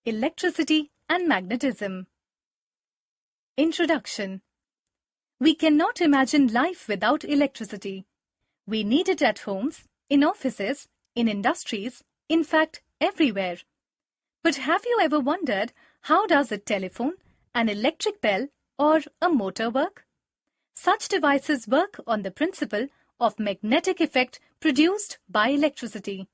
Electricity and Magnetism. Introduction. We cannot imagine life without electricity. We need it at homes, in offices, in industries, in fact, everywhere. But have you ever wondered how does a telephone, an electric bell, or a motor work? Such devices work on the principle of magnetic effect produced by electricity.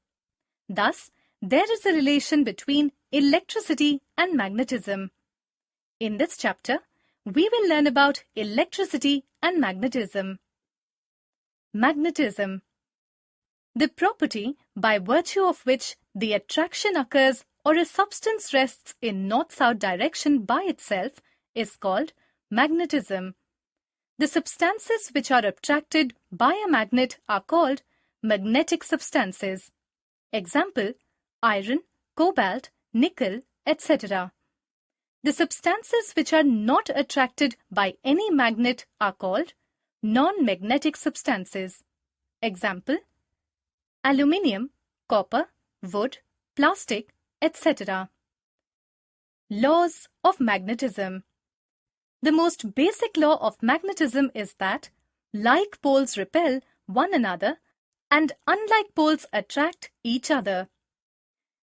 Thus, there is a relation between electricity and magnetism. In this chapter, we will learn about electricity and magnetism. Magnetism. The property by virtue of which the attraction occurs or a substance rests in north-south direction by itself is called magnetism. The substances which are attracted by a magnet are called magnetic substances. Example, iron, cobalt, nickel, etc. The substances which are not attracted by any magnet are called non-magnetic substances. Example, aluminium, copper, wood, plastic, etc. Laws of magnetism. The most basic law of magnetism is that like poles repel one another and unlike poles attract each other.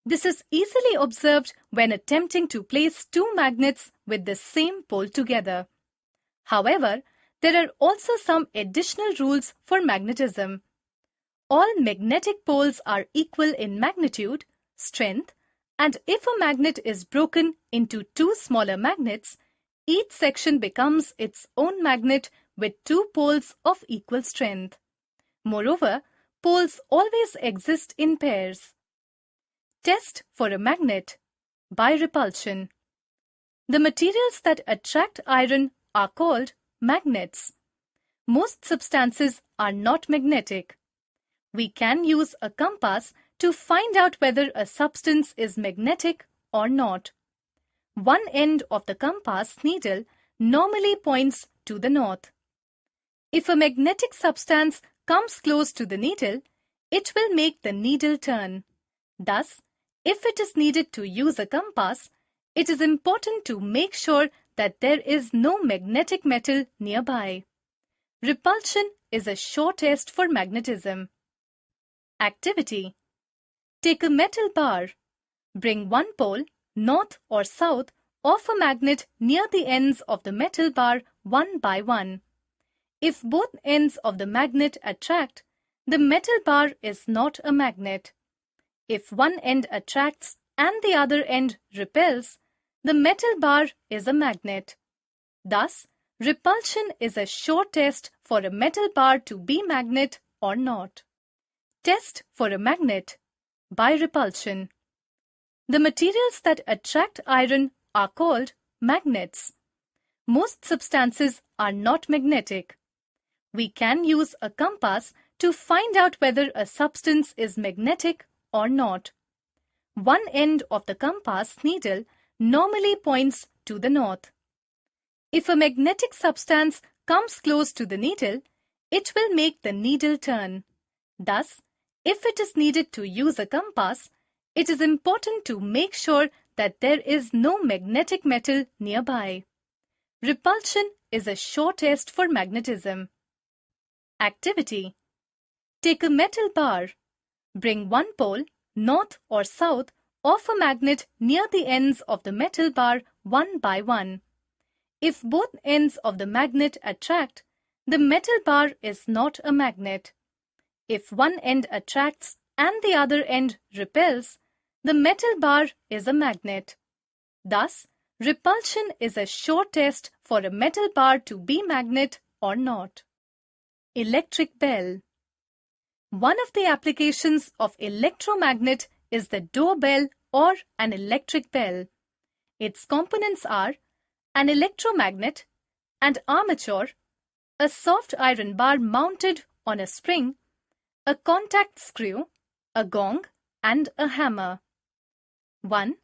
This is easily observed when attempting to place two magnets with the same pole together. However, there are also some additional rules for magnetism. All magnetic poles are equal in magnitude, strength, and if a magnet is broken into two smaller magnets, each section becomes its own magnet with two poles of equal strength. Moreover, poles always exist in pairs. Test for a magnet by repulsion. The materials that attract iron are called magnets. Most substances are not magnetic. We can use a compass to find out whether a substance is magnetic or not. One end of the compass needle normally points to the north. If a magnetic substance comes close to the needle, it will make the needle turn. Thus, if it is needed to use a compass, it is important to make sure that there is no magnetic metal nearby. Repulsion is a sure test for magnetism. Activity. Take a metal bar. Bring one pole, north or south, of a magnet near the ends of the metal bar one by one. If both ends of the magnet attract, the metal bar is not a magnet. If one end attracts and the other end repels, the metal bar is a magnet. Thus, repulsion is a sure test for a metal bar to be magnet or not. Test for a magnet by repulsion. The materials that attract iron are called magnets. Most substances are not magnetic. We can use a compass to find out whether a substance is magnetic or not. One end of the compass needle normally points to the north. If a magnetic substance comes close to the needle, it will make the needle turn. Thus, if it is needed to use a compass, it is important to make sure that there is no magnetic metal nearby. Repulsion is a sure test for magnetism. Activity. Take a metal bar. Bring one pole, north or south, of a magnet near the ends of the metal bar one by one. If both ends of the magnet attract, the metal bar is not a magnet. If one end attracts and the other end repels, the metal bar is a magnet. Thus, repulsion is a sure test for a metal bar to be magnet or not. Electric bell. One of the applications of electromagnet is the doorbell or an electric bell. Its components are an electromagnet, an armature, a soft iron bar mounted on a spring, a contact screw, a gong, and a hammer. 1.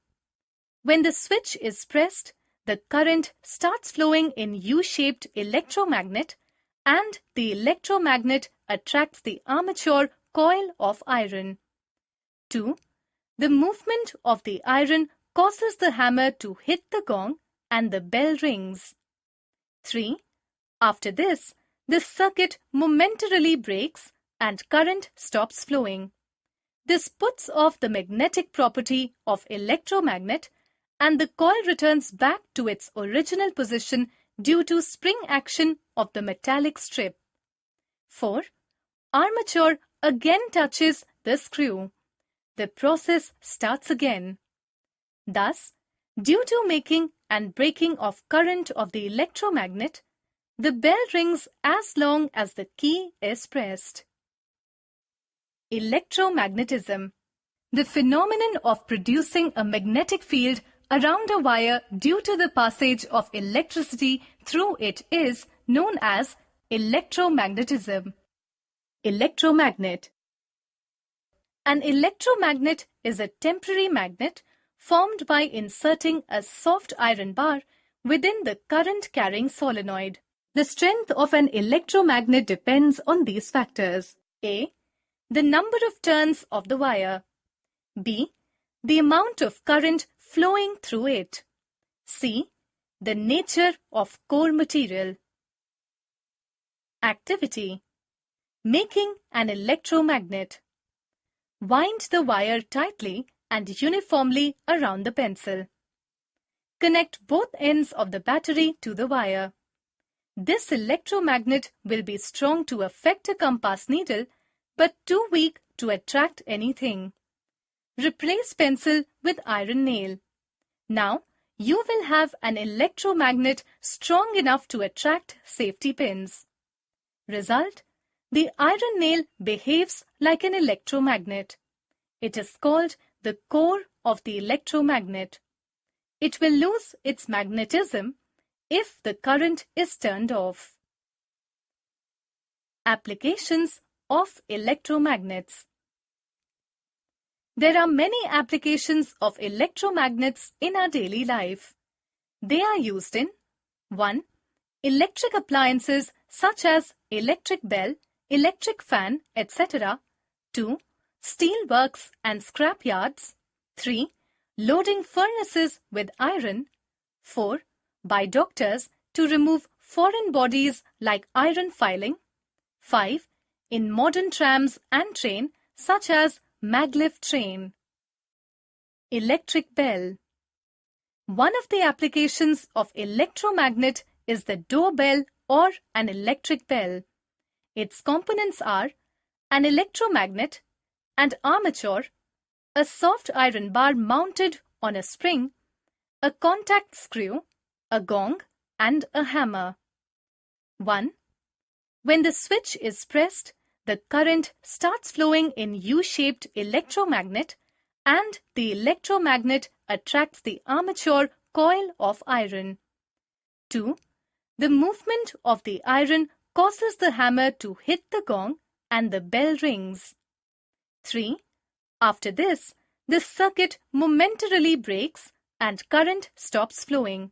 When the switch is pressed, the current starts flowing in U-shaped electromagnet and the electromagnet attracts the armature coil of iron. 2. The movement of the iron causes the hammer to hit the gong and the bell rings. 3. After this, the circuit momentarily breaks and current stops flowing. This puts off the magnetic property of electromagnet and the coil returns back to its original position due to spring action of the metallic strip. 4. Armature again touches the screw. The process starts again. Thus, due to making and breaking of current of the electromagnet, the bell rings as long as the key is pressed. Electromagnetism. The phenomenon of producing a magnetic field around a wire due to the passage of electricity through it is known as electromagnetism. Electromagnet. An electromagnet is a temporary magnet formed by inserting a soft iron bar within the current-carrying solenoid. The strength of an electromagnet depends on these factors. A. The number of turns of the wire. B. The amount of current flowing through it. C. The nature of core material. Activity. Making an electromagnet. Wind the wire tightly and uniformly around the pencil. Connect both ends of the battery to the wire. This electromagnet will be strong to affect a compass needle but too weak to attract anything. Replace pencil with iron nail. Now, you will have an electromagnet strong enough to attract safety pins. Result: the iron nail behaves like an electromagnet. It is called the core of the electromagnet. It will lose its magnetism if the current is turned off. Applications of electromagnets. There are many applications of electromagnets in our daily life. They are used in 1. Electric appliances such as electric bell, electric fan, etc. 2. Steel works and scrap yards. 3. Loading furnaces with iron. 4. By doctors to remove foreign bodies like iron filing. 5. In modern trams and train such as maglev train. Electric bell. One of the applications of electromagnet is the doorbell or an electric bell. Its components are an electromagnet, an armature, a soft iron bar mounted on a spring, a contact screw, a gong, and a hammer. 1. When the switch is pressed, the current starts flowing in U-shaped electromagnet and the electromagnet attracts the armature coil of iron. 2. The movement of the iron causes the hammer to hit the gong and the bell rings. 3. After this, the circuit momentarily breaks and current stops flowing.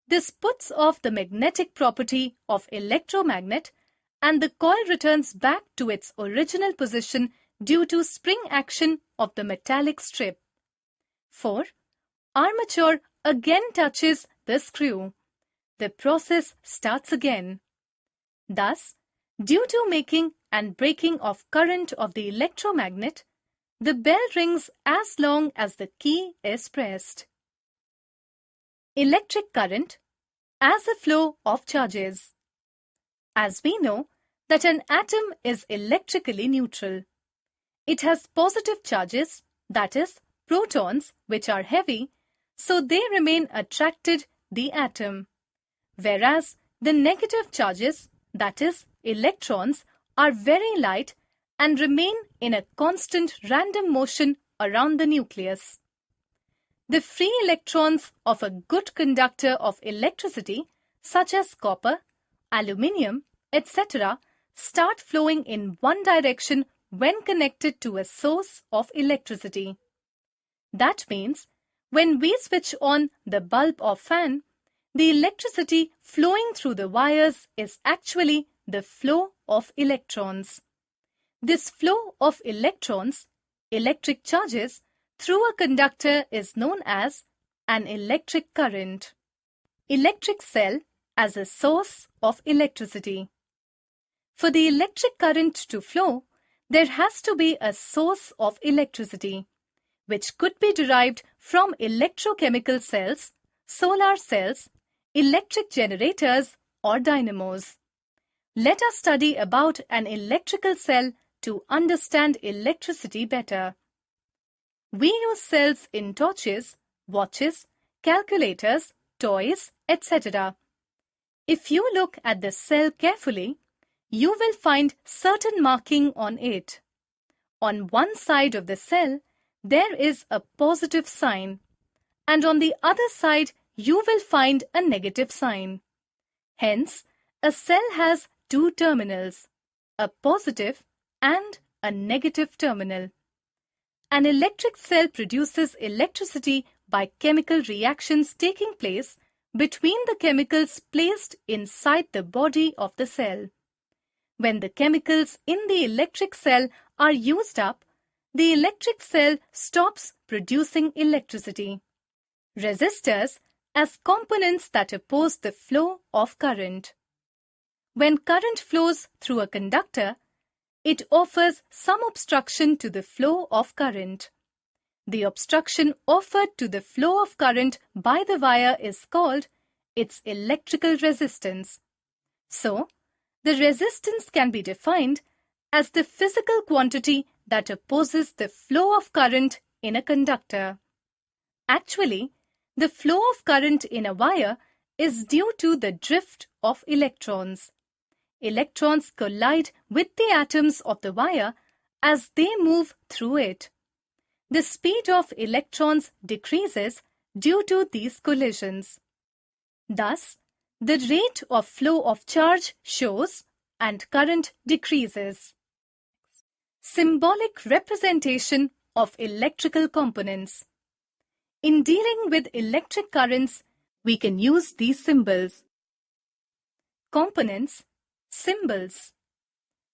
This puts off the magnetic property of electromagnet and the coil returns back to its original position due to spring action of the metallic strip. 4. Armature again touches the screw. The process starts again. Thus, due to making and breaking of current of the electromagnet, the bell rings as long as the key is pressed. Electric current as a flow of charges. As we know that an atom is electrically neutral. It has positive charges, that is, protons, which are heavy, so they remain attracted the atom. Whereas the negative charges, that is, electrons, are very light and remain in a constant random motion around the nucleus. The free electrons of a good conductor of electricity, such as copper, aluminium, etc., start flowing in one direction when connected to a source of electricity. That means, when we switch on the bulb or fan, the electricity flowing through the wires is actually the flow of electrons. This flow of electrons, electric charges, through a conductor is known as an electric current. Electric cell as a source of electricity. For the electric current to flow, there has to be a source of electricity, which could be derived from electrochemical cells, solar cells, electric generators, or dynamos. Let us study about an electrical cell to understand electricity better. We use cells in torches, watches, calculators, toys, etc. If you look at the cell carefully, you will find certain marking on it. On one side of the cell, there is a positive sign, and on the other side, you will find a negative sign. Hence, a cell has two terminals, a positive and a negative terminal. An electric cell produces electricity by chemical reactions taking place between the chemicals placed inside the body of the cell. When the chemicals in the electric cell are used up, the electric cell stops producing electricity. Resistors as components that oppose the flow of current. When current flows through a conductor, it offers some obstruction to the flow of current. The obstruction offered to the flow of current by the wire is called its electrical resistance. So, the resistance can be defined as the physical quantity that opposes the flow of current in a conductor. Actually, the flow of current in a wire is due to the drift of electrons. Electrons collide with the atoms of the wire as they move through it. The speed of electrons decreases due to these collisions. Thus, the rate of flow of charge shows and current decreases. Symbolic representation of electrical components. In dealing with electric currents, we can use these symbols. Components, symbols.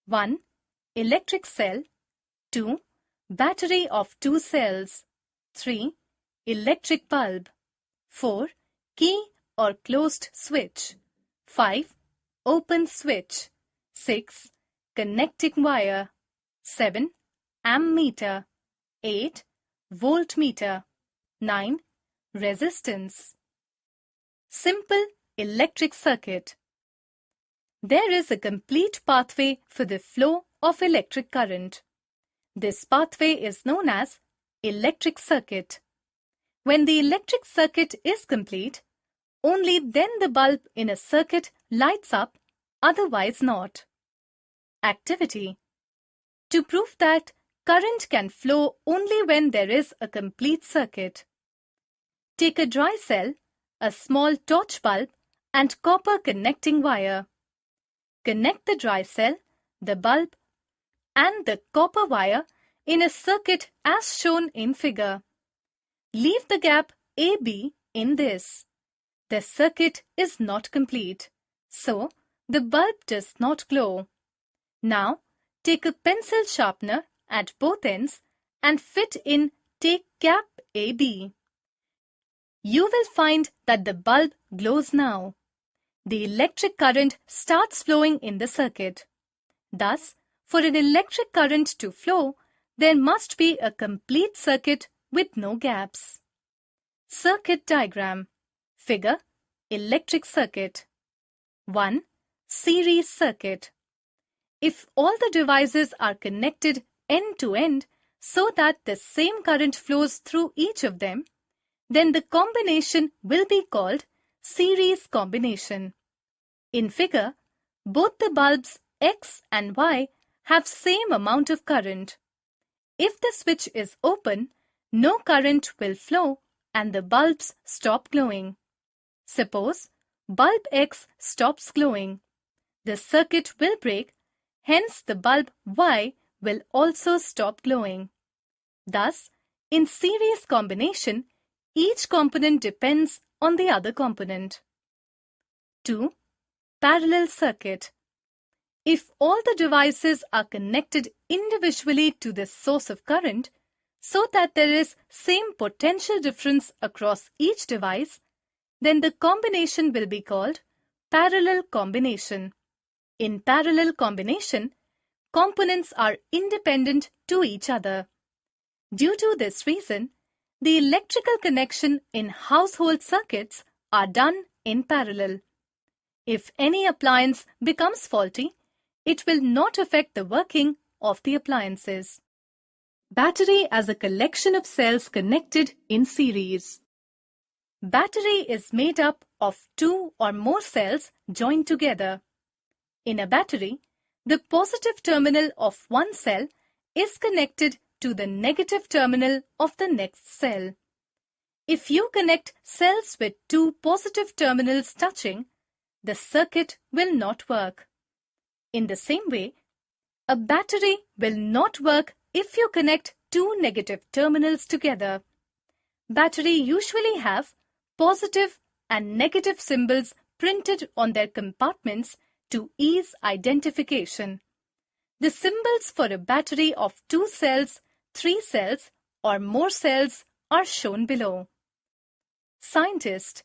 1. Electric cell. 2. Battery of 2 cells. 3. Electric bulb. 4. Key or closed switch. 5. Open switch. 6. Connecting wire. 7. Ammeter. 8. Voltmeter. 9. Resistance. Simple electric circuit. There is a complete pathway for the flow of electric current. This pathway is known as electric circuit. When the electric circuit is complete, only then the bulb in a circuit lights up, otherwise not. Activity. To prove that current can flow only when there is a complete circuit. Take a dry cell, a small torch bulb, and copper connecting wire. Connect the dry cell, the bulb, and the copper wire in a circuit as shown in figure. Leave the gap AB in this. The circuit is not complete, so the bulb does not glow. Now, take a pencil sharpener at both ends and fit in take gap AB. You will find that the bulb glows now. The electric current starts flowing in the circuit. Thus, for an electric current to flow, there must be a complete circuit with no gaps. Circuit diagram. Figure, electric circuit. 1. Series circuit. If all the devices are connected end to end so that the same current flows through each of them, then the combination will be called series combination. In figure, both the bulbs X and Y have same amount of current. If the switch is open, no current will flow and the bulbs stop glowing. Suppose bulb X stops glowing. The circuit will break, hence the bulb Y will also stop glowing. Thus, in series combination, each component depends on the other component. 2. Parallel circuit. If all the devices are connected individually to the source of current, so that there is same potential difference across each device, then the combination will be called parallel combination. In parallel combination, components are independent to each other. Due to this reason, the electrical connection in household circuits are done in parallel. If any appliance becomes faulty, it will not affect the working of the appliances. Battery as a collection of cells connected in series. Battery is made up of two or more cells joined together. In a battery, the positive terminal of one cell is connected to the negative terminal of the next cell. If you connect cells with two positive terminals touching, the circuit will not work. In the same way, a battery will not work if you connect two negative terminals together. Battery usually have positive and negative symbols printed on their compartments to ease identification. The symbols for a battery of 2 cells, 3 cells, or more cells are shown below. Scientist.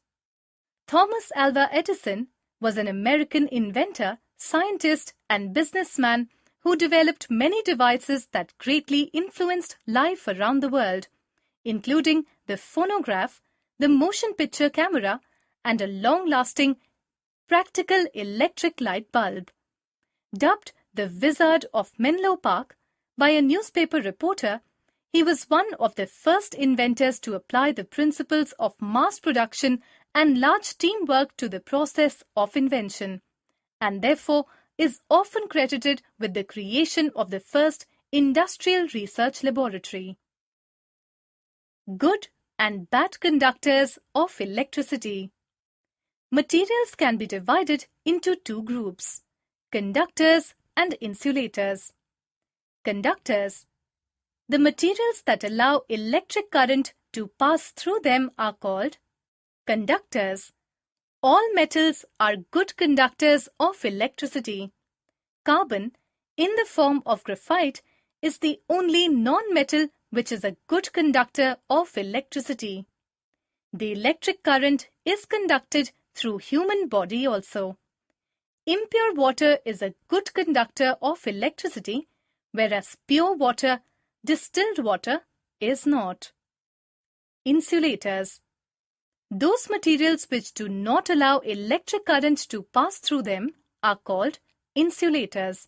Thomas Alva Edison was an American inventor, scientist, and businessman who developed many devices that greatly influenced life around the world, including the phonograph, the motion picture camera, and a long-lasting practical electric light bulb. Dubbed the Wizard of Menlo Park by a newspaper reporter, he was one of the first inventors to apply the principles of mass production and large teamwork to the process of invention, and therefore is often credited with the creation of the first industrial research laboratory. Good and bad conductors of electricity. Materials can be divided into two groups, conductors and insulators. Conductors. The materials that allow electric current to pass through them are called conductors. All metals are good conductors of electricity. Carbon, in the form of graphite, is the only non-metal which is a good conductor of electricity. The electric current is conducted through human body also. Impure water is a good conductor of electricity, whereas pure water, distilled water, is not. Insulators. Those materials which do not allow electric current to pass through them are called insulators.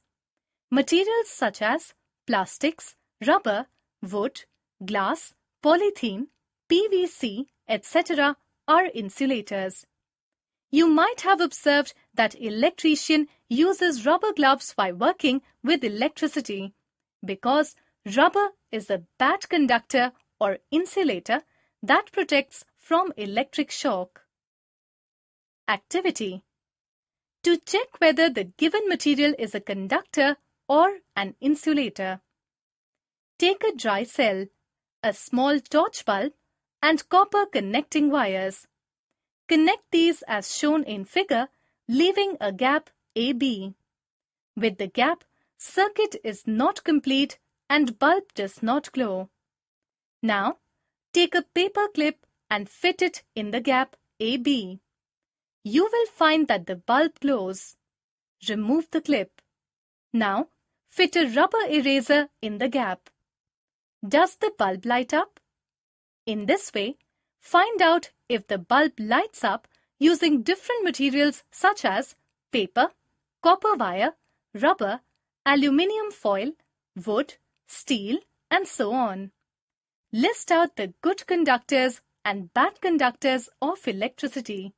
Materials such as plastics, rubber, wood, glass, polythene, PVC, etc. are insulators. You might have observed that electrician uses rubber gloves while working with electricity because rubber is a bad conductor or insulator that protects from electric shock. Activity. To check whether the given material is a conductor or an insulator. Take a dry cell, a small torch bulb, and copper connecting wires. Connect these as shown in figure, leaving a gap AB. With the gap, circuit is not complete and bulb does not glow. Now, take a paper clip and fit it in the gap AB. You will find that the bulb glows. Remove the clip. Now, fit a rubber eraser in the gap. Does the bulb light up? In this way, find out if the bulb lights up using different materials such as paper, copper wire, rubber, aluminium foil, wood, steel, and so on. List out the good conductors and bad conductors of electricity.